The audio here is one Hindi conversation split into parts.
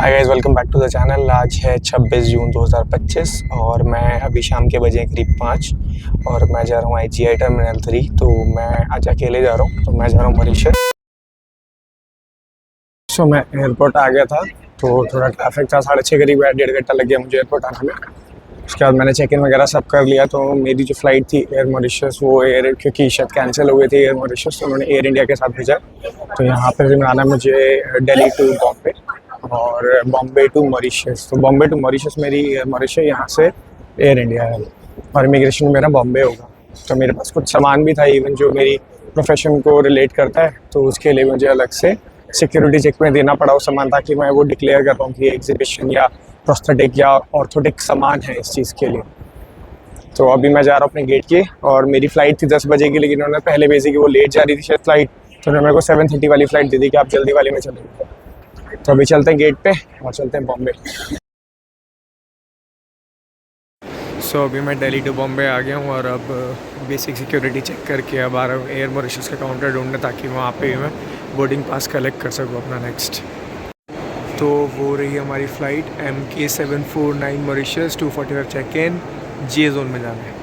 Hi guys, welcome back to the channel. आज है 26 जून 2025 और मैं अभी शाम के बजे करीब 5 और मैं जा रहा हूँ IGI टर्मिनल 3। तो मैं आज अकेले जा रहा हूँ, तो मैं जा रहा हूँ मॉरिशस। मैं एयरपोर्ट आ गया था, तो थोड़ा ट्रैफिक था। 6:30 करीब, 1.5 घंटा लग गया मुझे एयरपोर्ट आने में। उसके बाद मैंने चेक इन वगैरह सब कर लिया। तो मेरी जो फ़्लाइट थी एयर मॉरिशस, वो क्योंकि शायद कैंसिल हो गई थी एयर मॉरिशस, तो उन्होंने एयर इंडिया के साथ भेजा। तो यहाँ पर फिर आना मुझे दिल्ली टू बॉम्बे और बॉम्बे टू मॉरिशस। तो बॉम्बे टू मॉरिशस मेरी एयर मॉरिशस यहाँ से एयर इंडिया है और इमिग्रेशन मेरा बॉम्बे होगा। तो मेरे पास कुछ सामान भी था, इवन जो मेरी प्रोफेशन को रिलेट करता है, तो उसके लिए मुझे अलग से सिक्योरिटी चेक में देना पड़ा वो सामान, ताकि मैं वो डिक्लेयर कर पाऊँ कि एग्जीबिशन या प्रोस्थेटिक या ऑर्थोटिक सामान है इस चीज़ के लिए। तो अभी मैं जा रहा हूँ अपने गेट के, और मेरी फ़्लाइट थी 10 बजे की, लेकिन उन्होंने पहले भेजी कि वो लेट जा रही थी शायद फ़्लाइट, तो उन्होंने मेरे को 7:30 वाली फ़्लाइट दे दी कि आप जल्दी वाली में चलेंगे। तो अभी चलते हैं गेट पे और चलते हैं बॉम्बे। अभी मैं दिल्ली टू बॉम्बे आ गया हूँ और अब बेसिक सिक्योरिटी चेक करके अब आ रहा हूँ एयर मॉरिशस का काउंटर ढूंढने, ताकि वहाँ पे मैं बोर्डिंग पास कलेक्ट कर सकूँ अपना नेक्स्ट। तो वो रही हमारी flight MK749 Mauritius 2:45 check in, GA zone में जाना है।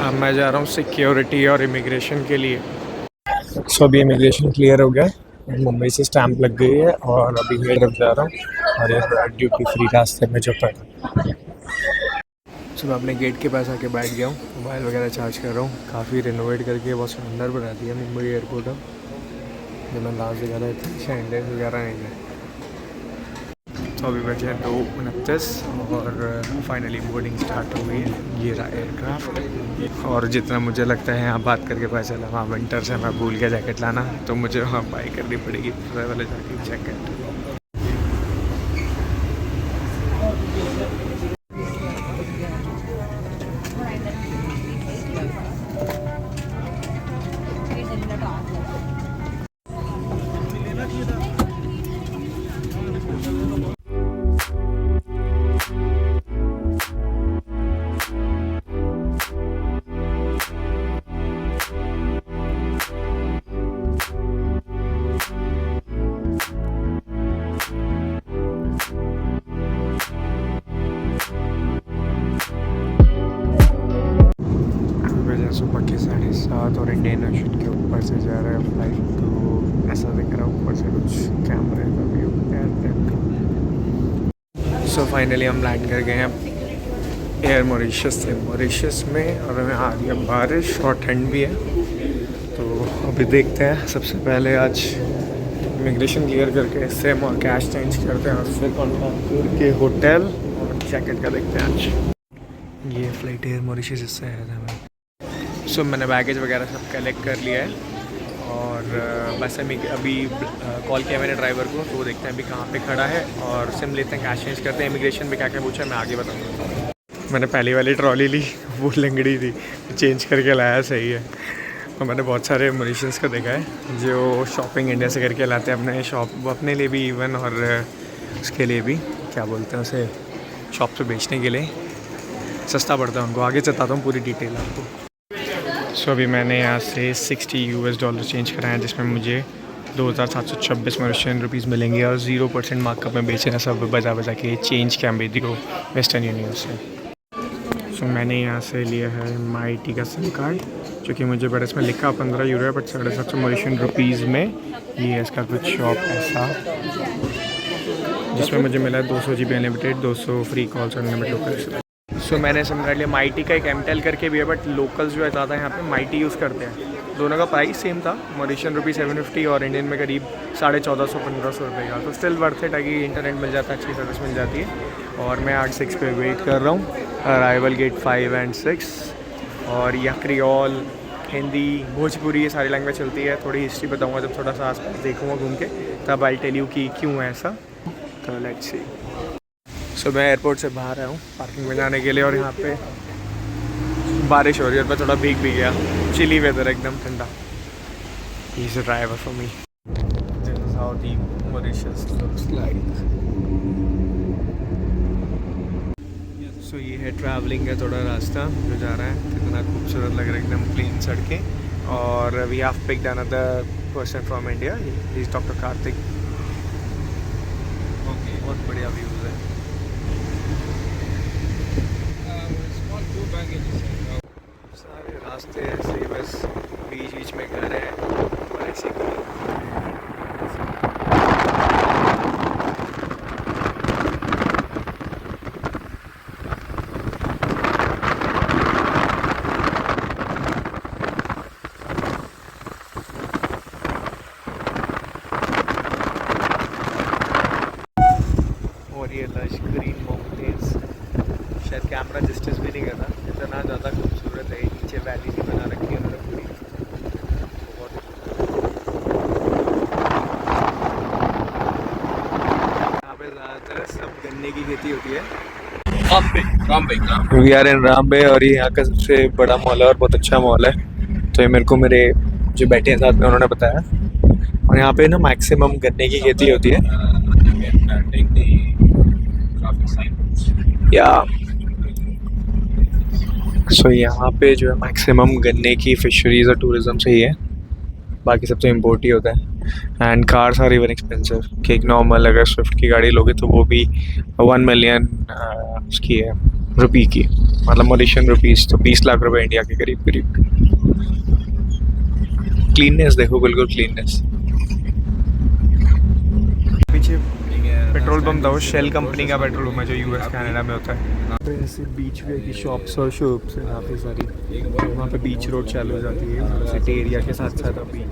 अब मैं जा रहा हूँ सिक्योरिटी और इमिग्रेशन के लिए। अभी इमिग्रेशन क्लियर हो गया, मुंबई से स्टैंप लग गई है और अभी मैं तरफ जा रहा हूँ और ये ड्यूटी फ्री रास्ते में जो पर। मैं अपने गेट के पास आके बैठ गया हूँ, मोबाइल वगैरह चार्ज कर रहा हूँ। काफ़ी रिनोवेट करके बहुत शानदार बना दिया मुंबई एयरपोर्ट। अब जब मैं लास्ट वगैरह इतनी शाइंडेस वगैरह नहीं है। तो अभी बचे हैं 2:29 और फाइनली बोर्डिंग स्टार्ट हो गई है। ये रहा एयरक्राफ्ट, और जितना मुझे लगता है यहाँ बात करके पता चला वहाँ विंटर से मैं भूल गया जैकेट लाना, तो मुझे वहाँ बाई करनी पड़ेगी वाले जाके जैकेट। सुबह के 7:30 और इंडियन ओशन के ऊपर से जा रहा है फ्लाइट। तो ऐसा दिख रहा है ऊपर से कुछ कैमरे का व्यू एयरप्लेन का। फाइनली हम लैंड कर गए हैं एयर मॉरिशस से मॉरिशस में, और हमें आ रही है बारिश और ठंड भी है। तो अभी देखते हैं, सबसे पहले आज इमिग्रेशन क्लियर करके सिम और कैश चेंज करते हैं और फिर कॉन्टैक्ट करके होटल और जैकेट का देखते हैं आज। ये फ़्लाइट एयर मॉरिशस इससे है हमें। मैंने बैगेज वगैरह सब कलेक्ट कर लिया है और बस अभी कॉल किया मैंने ड्राइवर को, तो वो देखते हैं अभी कहाँ पे खड़ा है और सिम लेते हैं, कैश चेंज करते हैं। इमिग्रेशन में क्या क्या पूछा मैं आगे बताऊँगा। मैंने पहली वाली ट्रॉली ली, वो लंगड़ी थी, चेंज करके लाया, सही है। और मैंने बहुत सारे मॉरिशस को देखा है जो शॉपिंग इंडिया से करके लाते हैं अपने शॉप, अपने लिए भी इवन, और उसके लिए भी क्या बोलते हैं उसे, शॉप पे बेचने के लिए सस्ता पड़ता है उनको। आगे चलता हूँ पूरी डिटेल आपको। अभी मैंने यहाँ से $60 चेंज कराया, जिसमें मुझे 2,726 मॉरिशियन रुपीज़ मिलेंगे और 0% मार्कअप में बेचना सब बजा के चेंज कैम्बेडी को वेस्टर्न यूनियन से। मैंने यहाँ से लिया है MyT का सिम कार्ड, जो कि मुझे बड़ा इसमें लिखा 15 यूरो है, बट 750 मॉरिशियन रुपीज़ में ये है इसका कुछ शॉप ऐसा, जिसमें मुझे मिला 200 GB unlimited, 200 free calls unlimited local. मैंने सिम कार्ड लिया MyT का, एक MTEL करके भी है, बट लोकल्स जो है ज़्यादा यहाँ पे MyT यूज़ करते हैं। दोनों का प्राइस सेम था, मॉरिशियन रुपी 750 और इंडियन में करीब 1450-1500 रुपये का। तो स्टिल वर्थ इट है कि इंटरनेट मिल जाता है, अच्छी सर्विस मिल जाती है। और मैं 8 6 पे वेट कर रहा हूँ, अराइवल गेट 5 और 6। और यह क्रियोल, हिंदी, भोजपुरी, ये सारी लैंग्वेज चलती है। थोड़ी हिस्ट्री बताऊँगा जब थोड़ा सा आसपास देखूँगा घूम के, तब आई टेल यू कि क्यों है ऐसा। तो लेट्स सी। मैं एयरपोर्ट से बाहर आया हूँ पार्किंग में जाने के लिए, और यहाँ पे बारिश हो रही है और मैं थोड़ा भीग भी गया। चिली वेदर, एकदम ठंडा। He is a driver for me. This is how the Mauritius looks like. ये है ट्रैवलिंग का थोड़ा रास्ता जो जा रहा है, कितना खूबसूरत लग रहा है, एकदम प्लेन सड़कें और we have picked another person from India, he is doctor Karthik. Okay. बहुत बढ़िया व्यूज़ है। Small two baggages. सारे रास्ते ऐसे ही बस बीच बीच में घर है और ऐसे ही। और ये लश ग्रीन माउंटेन्स, शायद कैमरा जस्टिस भी नहीं करता, इतना ज़्यादा खूबसूरत है। नीचे वैली भी बना रखी है मतलब पूरी। बहुत यहाँ पे ज़्यादातर सब गन्ने की खेती होती है। Rambe. वी आर इन रामबे और ये यहाँ का सबसे बड़ा मॉल है और बहुत अच्छा मॉल है। तो ये मेरे को मेरे जो बैठे हैं साथ में उन्होंने बताया। और यहाँ पे ना मैक्सिमम गन्ने की खेती होती है। Take the traffic sign. या सो यहाँ पे जो है मैक्सिमम गन्ने की फिशरीज और टूरिज्म से ही है, बाकी सब तो इम्पोर्ट ही होता है। And cars are even expensive कि एक नॉर्मल अगर स्विफ्ट की गाड़ी लोगे तो वो भी 1 मिलियन उसकी है रुपी की, मतलब मॉरिशियन रुपीज़, तो 20 लाख रुपए इंडिया के करीब करीब। क्लीननेस देखो, बिल्कुल क्लीननेस। पीछे पेट्रोल पंप था, वो शेल कंपनी का पेट्रोल पंप है जो यूएस कनाडा में होता है। यहाँ पे ऐसे बीच वे की शॉप्स और शॉप्स है काफ़ी सारी। वहाँ पे बीच रोड चालू हो जाती है सिटी एरिया के साथ साथ बीच।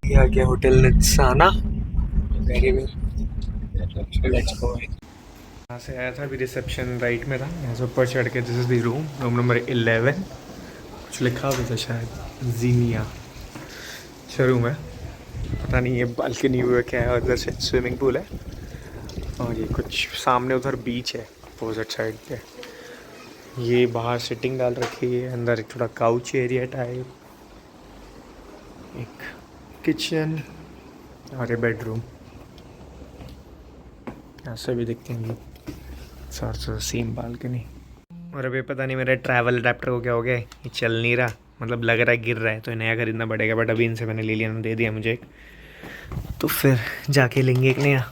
ये आ गया होटल नित्साना। Let's go. यहाँ से आया था, अभी रिसेप्शन राइट में था, यहाँ से ऊपर चढ़ के this is the room, room number 11। कुछ लिखा हुआ था शायद जीनिया। अच्छा रूम है, पता नहीं ये बालकनी हुआ क्या है। उधर से स्विमिंग पूल है और ये कुछ सामने उधर बीच है अपोजिट साइड पे। ये बाहर सिटिंग डाल रखी है, अंदर एक थोड़ा काउच एरिया टाइप, एक किचन और ये बेडरूम। यहाँ से भी दिखते हैं सर सेम बालकनी। और अभी पता नहीं मेरे ट्रैवल अडेप्टर को क्या हो गया, ये चल नहीं रहा, मतलब लग रहा है गिर रहा है, तो नया खरीदना पड़ेगा। बट अभी इनसे मैंने ले लिया, दे दिया मुझे एक, तो फिर जाके लेंगे एक नया।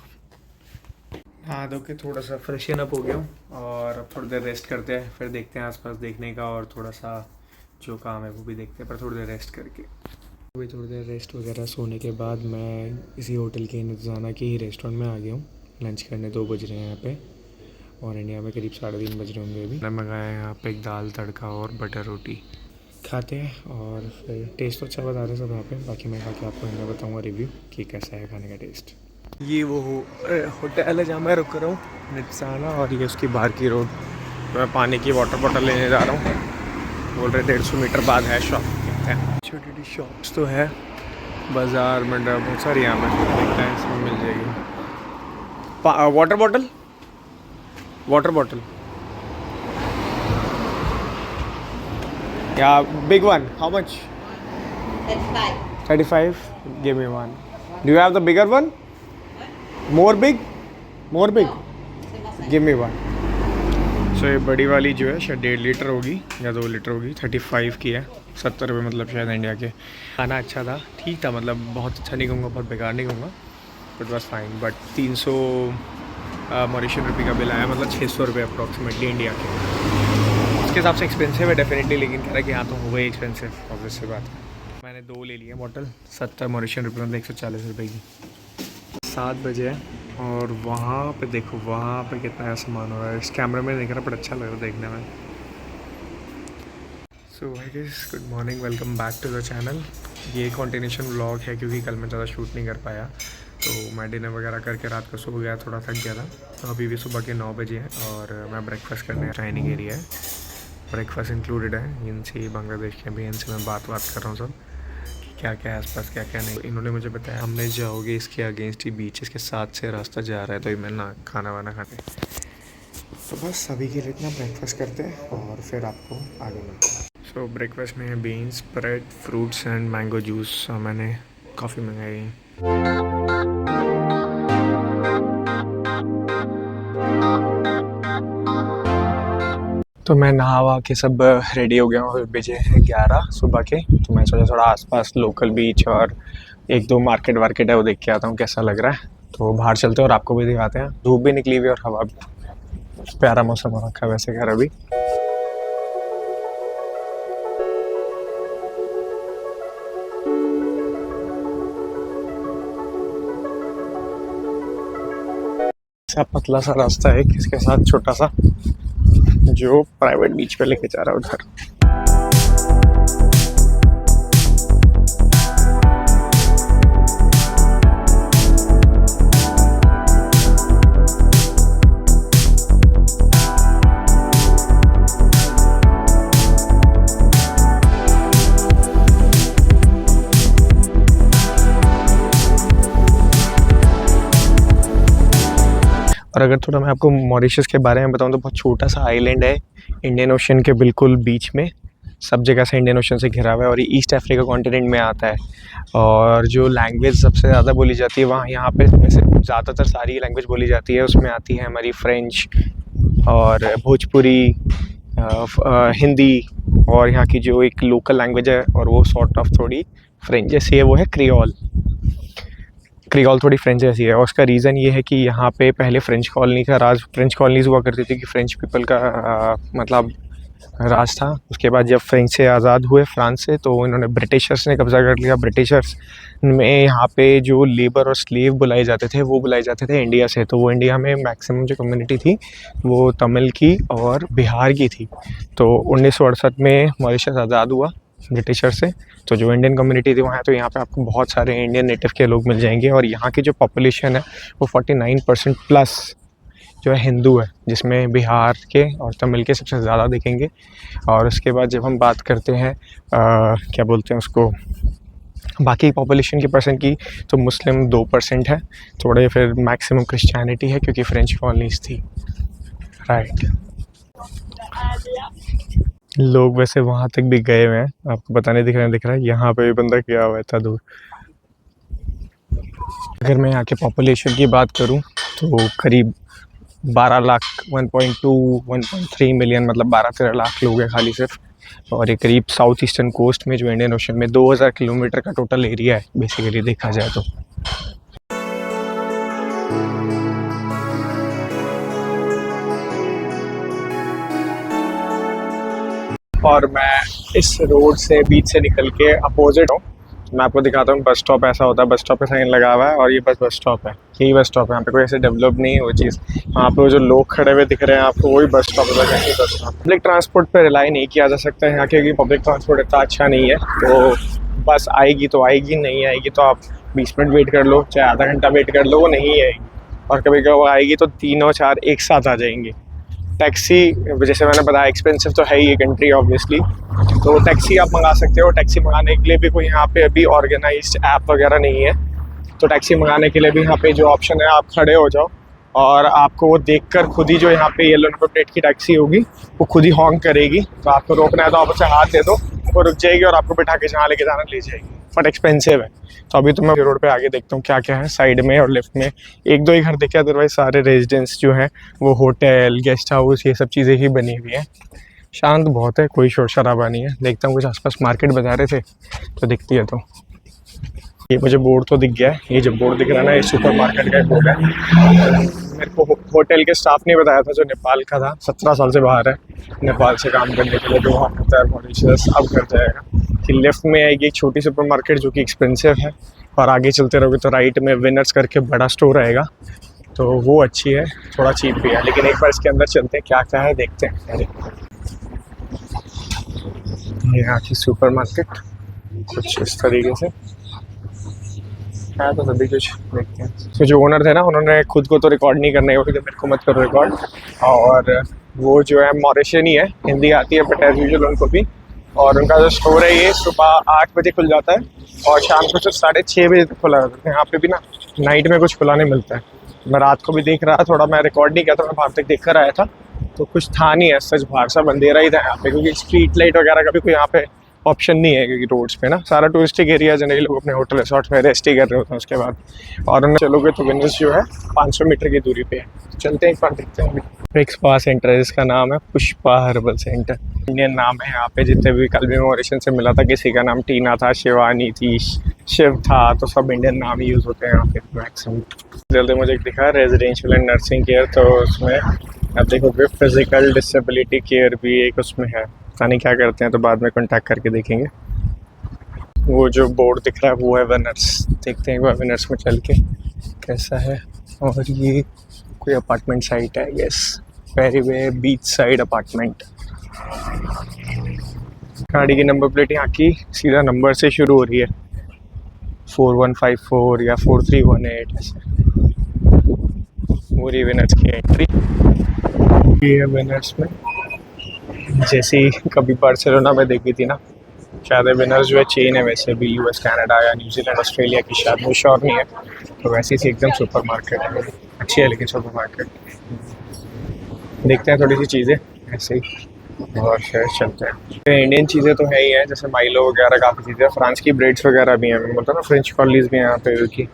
हाँ धो के थोड़ा सा फ्रेशन अप हो गया हूँ और अब थोड़ी देर रेस्ट करते हैं, फिर देखते हैं आसपास देखने का और थोड़ा सा जो काम है वो भी देखते हैं, पर थोड़ी देर रेस्ट करके। अभी थोड़ी देर रेस्ट वगैरह सोने के बाद मैं इसी होटल के नित्साना के ही रेस्टोरेंट में आ गया हूँ लंच करने। 2 बज रहे हैं यहाँ पे और इंडिया में करीब 3:30 बज रहे होंगे अभी। मैं मंगाया यहाँ पे एक दाल तड़का और बटर रोटी, खाते हैं और फिर टेस्ट तो अच्छा बता रहे हैं सब यहाँ पे। बाकी मैं खा के आपको मैं बताऊँगा रिव्यू कि कैसा है खाने का टेस्ट। ये वो होटल है जहाँ मैं रुक रहा हूँ नित्साना, और ये उसकी बाहर की रोड। मैं पानी की वाटर बॉटल लेने जा रहा हूँ, बोल रहे 150 मीटर बाद है शॉप। छोटी छोटी शॉप्स तो है, बाज़ार मंडप बहुत सारी यहाँ पे, देखते हैं इसमें मिल जाएगी। वाटर बॉटल, वाटर बॉटल या big one, how much? 35. Give me one. Do you have the bigger one? More big? More big? Give me one. So ये बड़ी वाली जो है शायद 1.5 लीटर होगी या 2 लीटर होगी, 35 की है, 70 रुपये मतलब शायद इंडिया के। खाना अच्छा था, ठीक था, मतलब बहुत अच्छा नहीं कहूँगा, बहुत बेकार नहीं कहूँगा, but was fine. But 300 Mauritian रुपये का बिल आया, मतलब 600 रुपये अप्रॉक्सीमेटली इंडिया के। उसके हिसाब से एक्सपेंसिव है डेफिनेटली, लेकिन कह रहा है कि हाँ तो हो गई एक्सपेंसिव, ऑब्वियस सी बात है। मैंने 2 ले लिए बॉटल, 70 मॉरिशियन रुपये मतलब 140 रुपये की। 7 बजे है और वहाँ पे देखो, वहाँ पे कितना है सामान हो रहा है। इस कैमरे में देख रहा पर अच्छा लग रहा है देखने में। So I guess good morning, welcome back to the channel. ये कंटिन्यूशन व्लॉग है क्योंकि कल मैं ज़्यादा शूट नहीं कर पाया, तो मैं डिनर वगैरह करके रात को सो गया, थोड़ा थक गया था। तो अभी भी सुबह के 9 बजे हैं और मैं ब्रेकफास्ट करने डाइनिंग एरिया है, ब्रेकफास्ट इंक्लूडेड है। इनसे बांग्लादेश के भी इनसे मैं बात कर रहा हूँ सब, क्या क्या है आसपास, क्या क्या नहीं। इन्होंने मुझे बताया हमने जाओगे इसके अगेंस्ट ही बीच, इसके साथ से रास्ता जा रहा है, तो मैं ना खाना वाना खाते तो बस अभी के लिए इतना ब्रेकफास्ट करते हैं और फिर आपको आगे मिलते हैं। सो ब्रेकफास्ट में है beans, bread, fruits and mango juice. मैंने कॉफ़ी मंगाई। तो मैं नहा वहा के सब रेडी हो गया हूँ। अभी बजे हैं 11 सुबह के। तो मैं सोचा थोड़ा आसपास लोकल बीच और एक दो मार्केट वार्केट है वो देख के आता हूँ कैसा लग रहा है। तो बाहर चलते हैं और आपको भी दिखाते हैं। धूप भी निकली हुई और हवा भी, प्यारा मौसम हो रखा है वैसे घर अभी। ऐसा पतला सा रास्ता है इसके साथ छोटा सा जो प्राइवेट बीच पे लेके जा रहा है उधर। और अगर थोड़ा मैं आपको मॉरिशस के बारे में बताऊं तो बहुत छोटा सा आइलैंड है इंडियन ओशन के बिल्कुल बीच में। सब जगह से इंडियन ओशन से घिरा हुआ है और ये ईस्ट अफ्रीका कॉन्टिनेंट में आता है। और जो लैंग्वेज सबसे ज़्यादा बोली जाती है वहाँ यहाँ पे वैसे ज़्यादातर सारी लैंग्वेज बोली जाती है। उसमें आती है हमारी फ्रेंच और भोजपुरी, हिंदी, और यहाँ की जो एक लोकल लैंग्वेज है और वो सॉर्ट ऑफ थोड़ी फ्रेंच जैसी है, वो है क्रियोल। क्रियोल थोड़ी फ्रेंच जैसी है और उसका रीज़न ये है कि यहाँ पे पहले फ्रेंच कॉलोनी का राज, फ्रेंच कॉलोनीज़ हुआ करती थी कि फ्रेंच पीपल का मतलब राज था। उसके बाद जब फ्रेंच से आज़ाद हुए फ्रांस से तो इन्होंने ब्रिटिशर्स ने कब्ज़ा कर लिया। ब्रिटिशर्स में यहाँ पे जो लेबर और स्लेव बुलाए जाते थे वो बुलाए जाते थे इंडिया से। तो वो इंडिया में मैक्सिमम जो कम्युनिटी थी वो तमिल की और बिहार की थी। तो 1968 में मॉरिशस आज़ाद हुआ ब्रिटिशर से। तो जो इंडियन कम्युनिटी थी वहाँ, तो यहाँ पे आपको बहुत सारे इंडियन नेटिव के लोग मिल जाएंगे। और यहाँ की जो पॉपुलेशन है वो 49% प्लस जो है हिंदू है, जिसमें बिहार के और तमिल के सबसे ज़्यादा दिखेंगे। और उसके बाद जब हम बात करते हैं क्या बोलते हैं उसको, बाकी पॉपुलेशन की परसेंट की, तो मुस्लिम 2% है थोड़े, फिर मैक्सिमम क्रिश्चियनिटी है क्योंकि फ्रेंच कॉलोनीज थी, राइट। लोग वैसे वहाँ तक भी गए हुए हैं, आपको पता नहीं दिख रहा है यहाँ पे भी बंदा गया हुआ है इतना दूर। अगर मैं यहाँ के पॉपुलेशन की बात करूँ तो करीब 12 लाख, 1.2 1.3 मिलियन, मतलब 12-13 लाख लोग हैं खाली सिर्फ। और ये करीब साउथ ईस्टर्न कोस्ट में जो इंडियन ओशन में 2000 किलोमीटर का टोटल एरिया है बेसिकली देखा जाए तो। और मैं इस रोड से बीच से निकल के अपोजिट हूँ। मैं आपको दिखाता हूँ बस स्टॉप ऐसा होता है। बस स्टॉप पे साइन लगा हुआ है और ये बस स्टॉप है, यही बस स्टॉप है। यहाँ पे कोई ऐसे डेवलप नहीं है वो चीज़। वहाँ पे वो जो लोग खड़े हुए दिख रहे हैं आपको वही बस स्टॉप है, यही बस स्टॉप। पब्लिक ट्रांसपोर्ट पे रिलाई नहीं किया जा सकता है यहाँ, क्योंकि पब्लिक ट्रांसपोर्ट इतना अच्छा नहीं है। तो बस आएगी तो आएगी, नहीं आएगी तो आप 20 मिनट वेट कर लो, चाहे आधा घंटा वेट कर लो, वो नहीं आएगी। और कभी कभी आएगी तो 3 और 4 एक साथ आ जाएंगी। टैक्सी जैसे मैंने बताया एक्सपेंसिव तो है ही ये कंट्री ऑब्वियसली, तो टैक्सी आप मंगा सकते हो। टैक्सी मंगाने के लिए भी कोई यहाँ पे अभी ऑर्गेनाइज्ड ऐप वगैरह नहीं है। तो टैक्सी मंगाने के लिए भी यहाँ पे जो ऑप्शन है, आप खड़े हो जाओ और आपको वो देखकर खुद ही जो यहाँ पे येलो नंबर प्लेट की टैक्सी होगी वो खुद ही हॉन्क करेगी। तो आपको रोकना है तो आप उसे हाथ दे दो, वो रुक जाएगी और आपको बिठा के जहाँ लेके जाना ले जाएगी। बट एक्सपेंसिव है। तो अभी तो मैं रोड पे आगे देखता हूँ क्या क्या है। साइड में और लेफ्ट में 1-2 ही घर देखे, अदरवाइज सारे रेजिडेंस जो हैं वो होटल, गेस्ट हाउस, ये सब चीज़ें ही बनी हुई हैं। शांत बहुत है, कोई शोर शराबा नहीं है। देखता हूँ कुछ आसपास मार्केट बता रहे थे तो दिखती है। तो ये मुझे बोर्ड तो दिख गया है, ये जो बोर्ड दिख रहा है ना, ये सुपर मार्केट का बोर्ड है। मेरे को होटल के स्टाफ ने बताया था जो नेपाल का था, 17 साल से बाहर है नेपाल से काम करने के लिए, जो वहाँ करता है मॉरिशस, अब कर जाएगा। कि लेफ्ट में आएगी एक छोटी सुपर मार्केट जो कि एक्सपेंसिव है, और आगे चलते रहोगे तो राइट में विनर्स करके बड़ा स्टोर आएगा, तो वो अच्छी है, थोड़ा चीप भी है। लेकिन एक बार इसके अंदर चलते हैं क्या क्या है देखते हैं। अरे यहाँ की सुपर मार्केट कुछ इस तरीके से है, तो सभी कुछ देखते हैं। तो जो ओनर थे ना, उन्होंने खुद को तो रिकॉर्ड नहीं करना है, मेरे को मत करो रिकॉर्ड। और वो जो है मॉरिशियन ही है, हिंदी आती है बट एज यूजुअल उनको भी। और उनका जो स्टोर है ये सुबह 8 बजे खुल जाता है और शाम को सिर्फ 6:30 बजे तक खुला रहता है। यहाँ पे भी ना नाइट में कुछ खुला नहीं मिलता है। मैं रात को भी देख रहा था, थोड़ा मैं रिकॉर्ड नहीं किया था, मैं बाहर तक देख कर आया था। तो कुछ था नहीं है सच, बाहर सब अंधेरा ही था यहाँ पे, क्योंकि स्ट्रीट लाइट वगैरह का भी कोई यहाँ पे ऑप्शन नहीं है, क्योंकि रोड्स पे ना सारा टूरिस्टिक एरिया जनरली लोग अपने होटल रिसोर्ट में रेस्ट ही कर रहे होते हैं उसके बाद। और हम चलोगे तो वेनिस जो है 500 मीटर की दूरी पे है। चलते हैं एक बार देखते हैं। एक स्पा सेंटर है जिसका नाम है पुष्पा हर्बल सेंटर, इंडियन नाम है। यहाँ पे जितने भी कल भी मॉरिशन से मिला था, किसी का नाम टीना था, शिवानी थी, शिव था, तो सब इंडियन नाम ही यूज़ होते हैं यहाँ पे मैक्सिमम। जल्दी मुझे एक दिखा रेजिडेंशियल एंड नर्सिंग केयर, तो उसमें आप देखोगे फिजिकल डिसेबिलिटी केयर भी एक उसमें है, पता नहीं क्या करते हैं, तो बाद में कॉन्टैक्ट करके देखेंगे। वो जो बोर्ड दिख रहा है वो है विनर्स, देखते हैं एक बार विनर्स में चल के कैसा है। और ये कोई अपार्टमेंट साइट है, यस, फेरीवे बीच साइड अपार्टमेंट। गाड़ी की नंबर प्लेट यहाँ की सीधा नंबर से शुरू हो रही है, 4154 या 4318 ऐसे। पूरी विनर्स की एंट्री ये है विनर्स में, जैसे कभी बार्सिलोना में देखी थी ना, शायद विनर्स जो है चेन है, वैसे भी यूएस कनाडा या न्यूजीलैंड ऑस्ट्रेलिया की, शायद वो श्योर नहीं है। तो वैसी सी एकदम सुपर मार्केट है, अच्छी है लेकिन सुपर मार्केट। देखते हैं थोड़ी सी चीज़ें ऐसे ही और फिर चलते हैं। इंडियन चीज़ें तो है ही हैं, जैसे माइलो वगैरह काफ़ी चीज़ें, फ्रांस की ब्रेड्स वगैरह भी हैं, मतलब ना फ्रेंच कॉलोनीज भी हैं यहाँ पे की,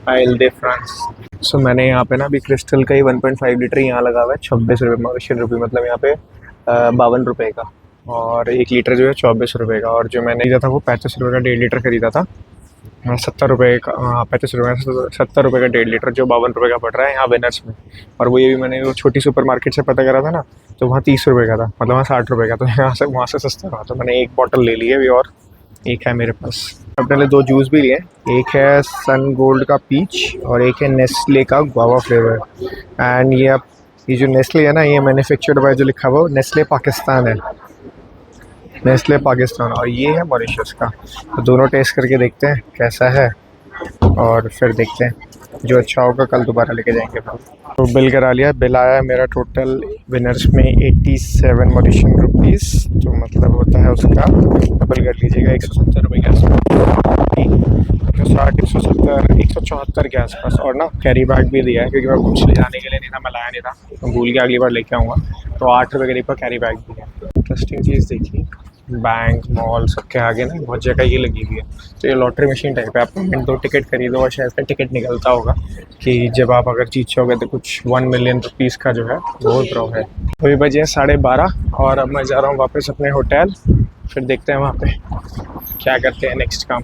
आइल दे फ्रांस। सो मैंने यहाँ पे ना अभी क्रिस्टल का ही 1.5 लीटर यहाँ लगा हुआ है 26 रुपये मॉरिशियन रुपये, मतलब यहाँ पे 52 रुपये का, और 1 लीटर जो है 24 रुपये का। और जो मैंने खरीदा था वो 35 रुपये का 1.5 लीटर खरीदा था, 70 रुपये का, 35 रुपये 70 रुपये का 1.5 लीटर, जो 52 रुपये का पड़ रहा है यहाँ विनर्स में। और वो ये भी मैंने वो छोटी सुपर मार्केट से पता करा था ना, तो वहाँ 30 रुपये का था, मतलब वहाँ 60 रुपये का, तो यहाँ से वहाँ से सस्ता रहा, तो मैंने एक बॉटल ले ली है अभी, और एक है मेरे पास। अपने लिए 2 जूस भी लिए, एक है सन गोल्ड का पीच और एक है नेस्ले का गुआवा फ्लेवर। एंड ये जो नेस्ले है ना, ये मैन्युफैक्चर्ड बाय, जो लिखा हुआ है नेस्ले पाकिस्तान है, नेस्ले पाकिस्तान, और ये है मॉरिशस का। तो दोनों टेस्ट करके देखते हैं कैसा है, और फिर देखते हैं जो अच्छा होगा कल दोबारा लेके जाएंगे। तो बिल करा लिया, बिल आया मेरा टोटल विनर्स में 87 मॉरिशियन रुपीज़, तो मतलब होता है उसका डबल कर लीजिएगा 170 रुपये के आसपास, 160, 170, 174 के आसपास। और ना कैरी बैग भी दिया है, क्योंकि मैं कुछ ले जाने के लिए नहीं था, मैं लाया नहीं था, तो भूल के अगली बार लेके आऊँगा, तो 8 रुपये करीब का कैरी बैग भी है। इंटरेस्टिंग चीज़ देखिए, बैंक मॉल सबके आगे ना बहुत जगह ये लगी हुई है, तो ये लॉटरी मशीन टाइप है, आप 2 टिकट खरीदो और शायद का टिकट निकलता होगा कि जब आप अगर जीत जाओगे तो कुछ 1 मिलियन रुपीज़ का जो है वो ड्रॉ है। अभी बजे हैं 12:30 और अब मैं जा रहा हूँ वापस अपने होटल, फिर देखते हैं वहाँ पे क्या करते हैं नेक्स्ट काम।